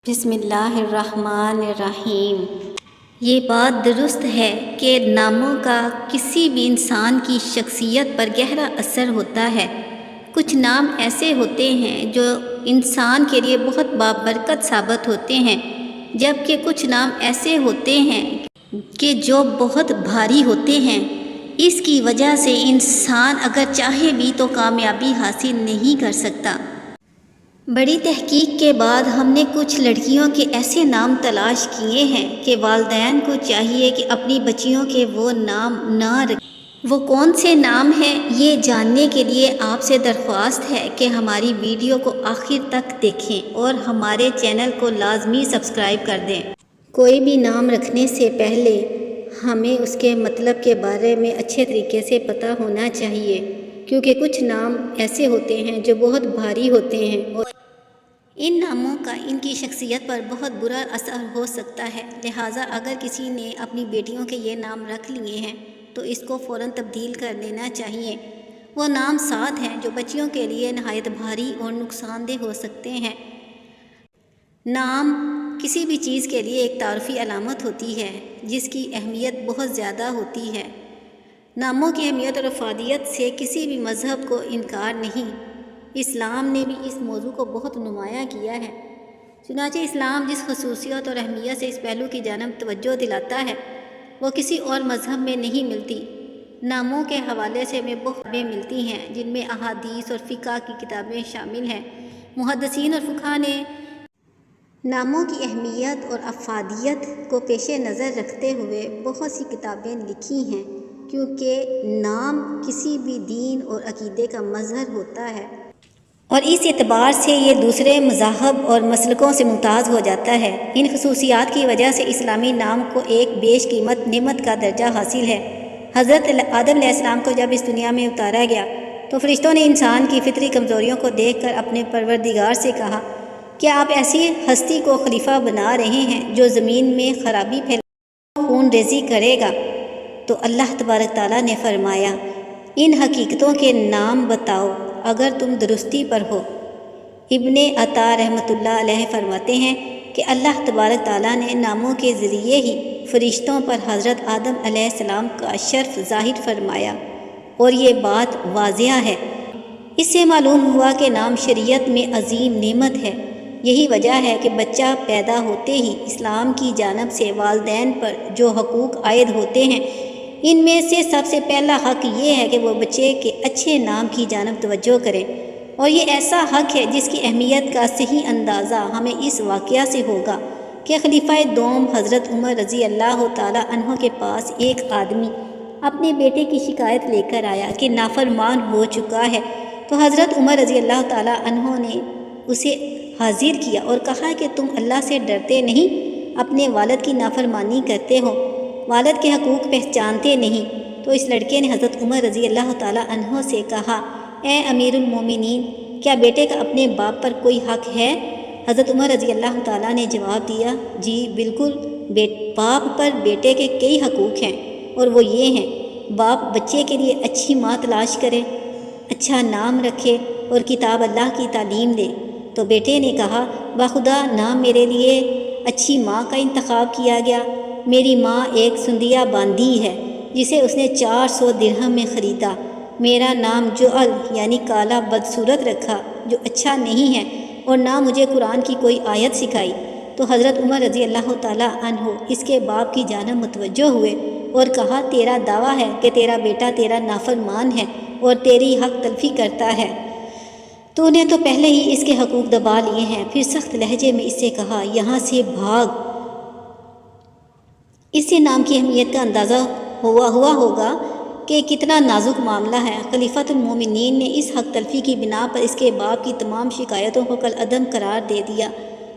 بسم اللہ الرحمن الرحیم۔ یہ بات درست ہے کہ ناموں کا کسی بھی انسان کی شخصیت پر گہرا اثر ہوتا ہے۔ کچھ نام ایسے ہوتے ہیں جو انسان کے لیے بہت بابرکت ثابت ہوتے ہیں، جبکہ کچھ نام ایسے ہوتے ہیں کہ جو بہت بھاری ہوتے ہیں۔ اس کی وجہ سے انسان اگر چاہے بھی تو کامیابی حاصل نہیں کر سکتا۔ بڑی تحقیق کے بعد ہم نے کچھ لڑکیوں کے ایسے نام تلاش کیے ہیں کہ والدین کو چاہیے کہ اپنی بچیوں کے وہ نام نہ رکھیں۔ وہ کون سے نام ہیں، یہ جاننے کے لیے آپ سے درخواست ہے کہ ہماری ویڈیو کو آخر تک دیکھیں اور ہمارے چینل کو لازمی سبسکرائب کر دیں۔ کوئی بھی نام رکھنے سے پہلے ہمیں اس کے مطلب کے بارے میں اچھے طریقے سے پتہ ہونا چاہیے، کیونکہ کچھ نام ایسے ہوتے ہیں جو بہت بھاری ہوتے ہیں اور ان ناموں کا ان کی شخصیت پر بہت برا اثر ہو سکتا ہے۔ لہٰذا اگر کسی نے اپنی بیٹیوں کے یہ نام رکھ لیے ہیں تو اس کو فوراً تبدیل کر لینا چاہیے۔ وہ نام 7 ہیں جو بچیوں کے لیے نہایت بھاری اور نقصان دہ ہو سکتے ہیں۔ نام کسی بھی چیز کے لیے ایک تعارفی علامت ہوتی ہے جس کی اہمیت بہت زیادہ ہوتی ہے۔ ناموں کی اہمیت اور افادیت سے کسی بھی مذہب کو انکار نہیں۔ اسلام نے بھی اس موضوع کو بہت نمایاں کیا ہے۔ چنانچہ اسلام جس خصوصیت اور اہمیت سے اس پہلو کی جانب توجہ دلاتا ہے وہ کسی اور مذہب میں نہیں ملتی۔ ناموں کے حوالے سے ہمیں بہت کتابیں ملتی ہیں جن میں احادیث اور فقہ کی کتابیں شامل ہیں۔ محدثین اور فقہاء نے ناموں کی اہمیت اور افادیت کو پیش نظر رکھتے ہوئے بہت سی کتابیں لکھی ہیں، کیونکہ نام کسی بھی دین اور عقیدے کا مظہر ہوتا ہے اور اس اعتبار سے یہ دوسرے مذاہب اور مسلکوں سے ممتاز ہو جاتا ہے۔ ان خصوصیات کی وجہ سے اسلامی نام کو ایک بیش قیمت نعمت کا درجہ حاصل ہے۔ حضرت آدم علیہ السلام کو جب اس دنیا میں اتارا گیا تو فرشتوں نے انسان کی فطری کمزوریوں کو دیکھ کر اپنے پروردگار سے کہا، کیا آپ ایسی ہستی کو خلیفہ بنا رہے ہیں جو زمین میں خرابی پھیلائے، خون ریزی کرے گا؟ تو اللہ تبارک تعالیٰ نے فرمایا، ان حقیقتوں کے نام بتاؤ اگر تم درستی پر ہو۔ ابن عطا رحمۃ اللہ علیہ فرماتے ہیں کہ اللہ تبارک تعالیٰ نے ناموں کے ذریعے ہی فرشتوں پر حضرت آدم علیہ السلام کا شرف ظاہر فرمایا، اور یہ بات واضح ہے۔ اس سے معلوم ہوا کہ نام شریعت میں عظیم نعمت ہے۔ یہی وجہ ہے کہ بچہ پیدا ہوتے ہی اسلام کی جانب سے والدین پر جو حقوق عائد ہوتے ہیں، ان میں سے سب سے پہلا حق یہ ہے کہ وہ بچے کے اچھے نام کی جانب توجہ کریں، اور یہ ایسا حق ہے جس کی اہمیت کا صحیح اندازہ ہمیں اس واقعہ سے ہوگا کہ خلیفہ دوم حضرت عمر رضی اللہ تعالیٰ عنہ کے پاس ایک آدمی اپنے بیٹے کی شکایت لے کر آیا کہ نافرمان ہو چکا ہے، تو حضرت عمر رضی اللہ تعالیٰ عنہ نے اسے حاضر کیا اور کہا کہ تم اللہ سے ڈرتے نہیں، اپنے والد کی نافرمانی کرتے ہو، والد کے حقوق پہچانتے نہیں۔ تو اس لڑکے نے حضرت عمر رضی اللہ تعالیٰ عنہ سے کہا، اے امیر المومنین، کیا بیٹے کا اپنے باپ پر کوئی حق ہے؟ حضرت عمر رضی اللہ تعالیٰ نے جواب دیا، جی بالکل، باپ پر بیٹے کے کئی حقوق ہیں، اور وہ یہ ہیں، باپ بچے کے لیے اچھی ماں تلاش کرے، اچھا نام رکھے اور کتاب اللہ کی تعلیم دے۔ تو بیٹے نے کہا، بخدا نام میرے لیے اچھی ماں کا انتخاب کیا گیا۔ میری ماں ایک سندھیا باندھی ہے جسے اس نے 400 درہم میں خریدا۔ میرا نام جعل یعنی کالا بدصورت رکھا جو اچھا نہیں ہے، اور نہ مجھے قرآن کی کوئی آیت سکھائی۔ تو حضرت عمر رضی اللہ تعالیٰ عنہ اس کے باپ کی جانب متوجہ ہوئے اور کہا، تیرا دعویٰ ہے کہ تیرا بیٹا تیرا نافرمان ہے اور تیری حق تلفی کرتا ہے، تو نے تو پہلے ہی اس کے حقوق دبا لیے ہیں۔ پھر سخت لہجے میں اس سے کہا، یہاں سے بھاگ۔ اس سے نام کی اہمیت کا اندازہ ہوا ہوگا کہ کتنا نازک معاملہ ہے۔ خلیفۃ المومنین نے اس حق تلفی کی بنا پر اس کے باپ کی تمام شکایتوں کو کالعدم قرار دے دیا۔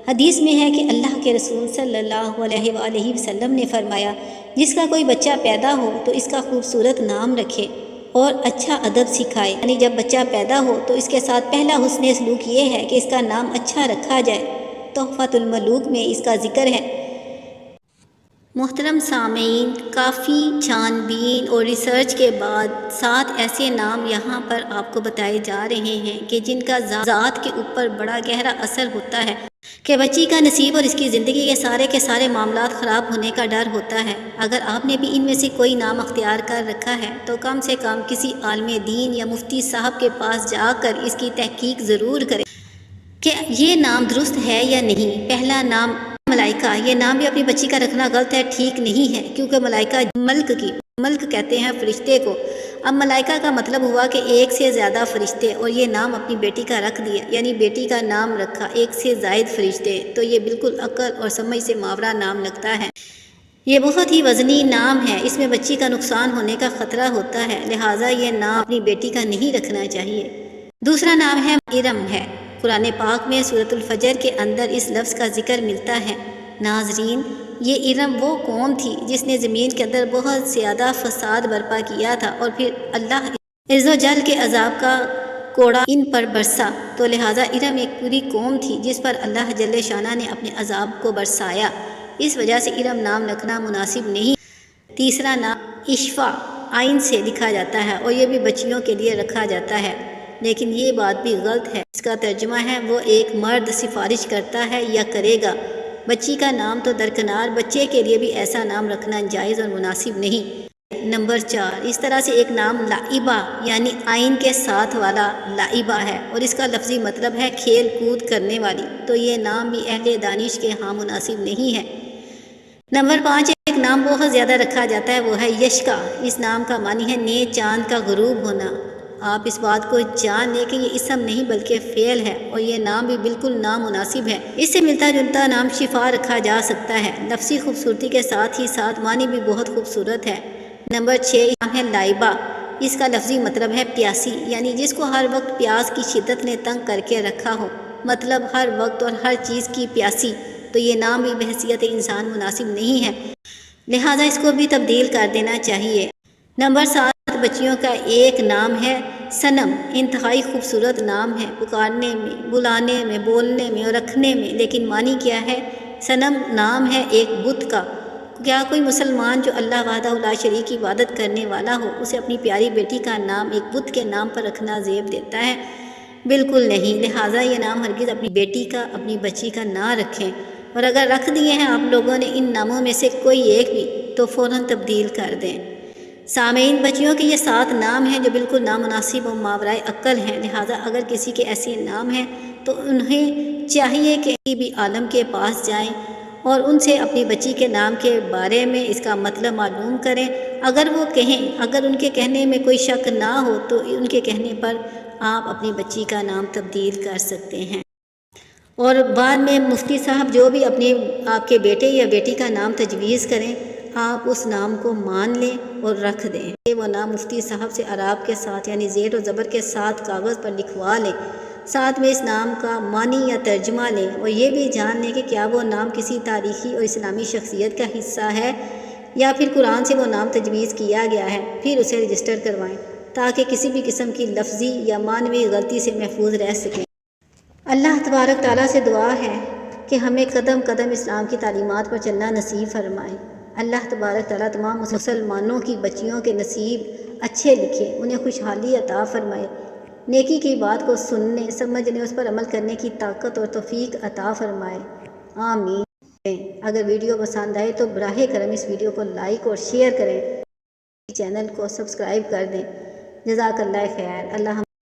حدیث میں ہے کہ اللہ کے رسول صلی اللہ علیہ وآلہ وسلم نے فرمایا، جس کا کوئی بچہ پیدا ہو تو اس کا خوبصورت نام رکھے اور اچھا ادب سکھائے، یعنی جب بچہ پیدا ہو تو اس کے ساتھ پہلا حسن سلوک یہ ہے کہ اس کا نام اچھا رکھا جائے۔ تحفۃ الملوک میں اس کا ذکر ہے، محترم سامعین، کافی چھان بین اور ریسرچ کے بعد 7 ایسے نام یہاں پر آپ کو بتائے جا رہے ہیں کہ جن کا ذات کے اوپر بڑا گہرا اثر ہوتا ہے، کہ بچی کا نصیب اور اس کی زندگی کے سارے معاملات خراب ہونے کا ڈر ہوتا ہے۔ اگر آپ نے بھی ان میں سے کوئی نام اختیار کر رکھا ہے تو کم سے کم کسی عالم دین یا مفتی صاحب کے پاس جا کر اس کی تحقیق ضرور کریں کہ یہ نام درست ہے یا نہیں۔ پہلا نام ملائکہ، یہ نام بھی اپنی بچی کا رکھنا غلط ہے، ٹھیک نہیں ہے، کیونکہ ملائکہ ملک کہتے ہیں فرشتے کو۔ اب ملائکہ کا مطلب ہوا کہ ایک سے زیادہ فرشتے، اور یہ نام اپنی بیٹی کا رکھ دیا، یعنی بیٹی کا نام رکھا ایک سے زائد فرشتے، تو یہ بالکل عقل اور سمجھ سے ماورا نام لگتا ہے۔ یہ بہت ہی وزنی نام ہے، اس میں بچی کا نقصان ہونے کا خطرہ ہوتا ہے، لہٰذا یہ نام اپنی بیٹی کا نہیں رکھنا چاہیے۔ دوسرا نام ہے ارم ہے۔ قرآن پاک میں سورۃ الفجر کے اندر اس لفظ کا ذکر ملتا ہے۔ ناظرین، یہ ارم وہ قوم تھی جس نے زمین کے اندر بہت زیادہ فساد برپا کیا تھا، اور پھر اللہ عز و جل کے عذاب کا کوڑا ان پر برسا، تو لہٰذا ارم ایک پوری قوم تھی جس پر اللہ جل شانہ نے اپنے عذاب کو برسایا۔ اس وجہ سے ارم نام رکھنا مناسب نہیں۔ تیسرا نام اشفا آئین سے لکھا جاتا ہے، اور یہ بھی بچیوں کے لیے رکھا جاتا ہے، لیکن یہ بات بھی غلط ہے۔ اس کا ترجمہ ہے وہ ایک مرد سفارش کرتا ہے یا کرے گا۔ بچی کا نام تو درکنار، بچے کے لیے بھی ایسا نام رکھنا جائز اور مناسب نہیں۔ نمبر 4، اس طرح سے ایک نام لائبہ یعنی آئین کے ساتھ والا لائبہ ہے، اور اس کا لفظی مطلب ہے کھیل کود کرنے والی، تو یہ نام بھی اہل دانش کے ہاں مناسب نہیں ہے۔ نمبر 5، ایک نام بہت زیادہ رکھا جاتا ہے، وہ ہے یشکا۔ اس نام کا معنی ہے نئے چاند کا غروب ہونا۔ آپ اس بات کو جان لیں کہ یہ اسم نہیں بلکہ فعل ہے، اور یہ نام بھی بالکل نامناسب ہے۔ اس سے ملتا جلتا نام شفا رکھا جا سکتا ہے، لفظی خوبصورتی کے ساتھ ہی ساتھ معنی بھی بہت خوبصورت ہے۔ نمبر 6، نام ہے لائبہ۔ اس کا لفظی مطلب ہے پیاسی، یعنی جس کو ہر وقت پیاس کی شدت نے تنگ کر کے رکھا ہو، مطلب ہر وقت اور ہر چیز کی پیاسی، تو یہ نام بھی بحیثیت انسان مناسب نہیں ہے، لہٰذا اس کو بھی تبدیل کر دینا چاہیے۔ نمبر 7، بچیوں کا ایک نام ہے صنم۔ انتہائی خوبصورت نام ہے، پکارنے میں، بلانے میں، بولنے میں اور رکھنے میں، لیکن معنی کیا ہے؟ صنم نام ہے ایک بت کا۔ کیا کوئی مسلمان جو اللہ وحدہ لا شریک کی عبادت کرنے والا ہو، اسے اپنی پیاری بیٹی کا نام ایک بت کے نام پر رکھنا زیب دیتا ہے؟ بالکل نہیں، لہٰذا یہ نام ہرگز اپنی بیٹی کا، اپنی بچی کا نہ رکھیں، اور اگر رکھ دیے ہیں آپ لوگوں نے ان ناموں میں سے کوئی ایک بھی، تو فوراً تبدیل کر دیں۔ سامعین، بچیوں کے یہ 7 نام ہیں جو بالکل نامناسب و ماورائے عقل ہیں، لہٰذا اگر کسی کے ایسے نام ہیں تو انہیں چاہیے کہ کسی بھی عالم کے پاس جائیں اور ان سے اپنی بچی کے نام کے بارے میں اس کا مطلب معلوم کریں۔ اگر وہ کہیں، اگر ان کے کہنے میں کوئی شک نہ ہو، تو ان کے کہنے پر آپ اپنی بچی کا نام تبدیل کر سکتے ہیں، اور بعد میں مفتی صاحب جو بھی آپ کے بیٹے یا بیٹی کا نام تجویز کریں، آپ اس نام کو مان لیں اور رکھ دیں۔ وہ نام مفتی صاحب سے عراب کے ساتھ یعنی زیر و زبر کے ساتھ کاغذ پر لکھوا لیں، ساتھ میں اس نام کا معنی یا ترجمہ لیں، اور یہ بھی جان لیں کہ کیا وہ نام کسی تاریخی اور اسلامی شخصیت کا حصہ ہے یا پھر قرآن سے وہ نام تجویز کیا گیا ہے، پھر اسے رجسٹر کروائیں تاکہ کسی بھی قسم کی لفظی یا معنوی غلطی سے محفوظ رہ سکیں۔ اللہ تبارک تعالیٰ سے دعا ہے کہ ہمیں قدم قدم اسلام کی تعلیمات پر چلنا نصیب فرمائے۔ اللہ تبارک تعالیٰ تمام مسلمانوں کی بچیوں کے نصیب اچھے لکھے، انہیں خوشحالی عطا فرمائے، نیکی کی بات کو سننے، سمجھنے، اس پر عمل کرنے کی طاقت اور توفیق عطا فرمائے، آمین۔ اگر ویڈیو پسند آئے تو براہ کرم اس ویڈیو کو لائک اور شیئر کریں، چینل کو سبسکرائب کر دیں۔ جزاک اللہ خیر۔ اللہ